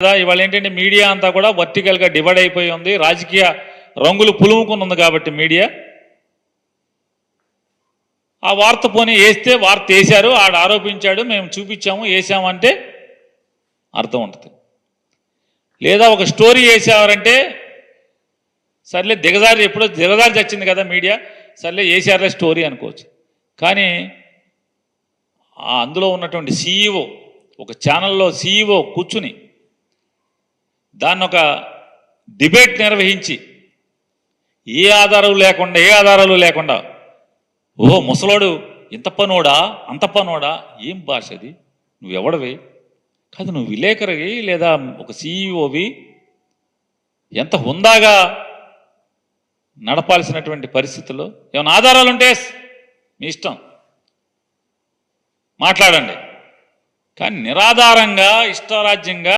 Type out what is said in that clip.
ఇవాళ ఏంటంటే మీడియా అంతా కూడా వర్టికల్గా డివైడ్ అయిపోయి ఉంది. రాజకీయ రంగులు పులుముకున్నది కాబట్టి మీడియా ఆ వార్త పోనీ వేస్తే వార్త వేశారు, ఆడు ఆరోపించాడు, మేము చూపించాము, వేసామంటే అర్థం ఉంటుంది. లేదా ఒక స్టోరీ వేసారంటే సర్లే ఎప్పుడో దిగజారి చచ్చింది కదా మీడియా, సర్లే వేసారులే స్టోరీ అనుకోవచ్చు. కానీ అందులో ఉన్నటువంటి సీఈఓ, ఒక ఛానల్లో సీఈఓ కూర్చుని దాన్ని ఒక డిబేట్ నిర్వహించి ఏ ఆధారాలు లేకుండా ఓ ముసలోడు ఇంత పనోడా అంత పనోడా, ఏం భాష అది? నువ్వెవడవి కాదు, నువ్వు విలేకరివి లేదా ఒక సీఈఓవి, ఎంత హుందాగా నడపాల్సినటువంటి పరిస్థితుల్లో ఏమైనా ఆధారాలు ఉంటే మీ ఇష్టం మాట్లాడండి, కానీ నిరాధారంగా ఇష్టారాజ్యంగా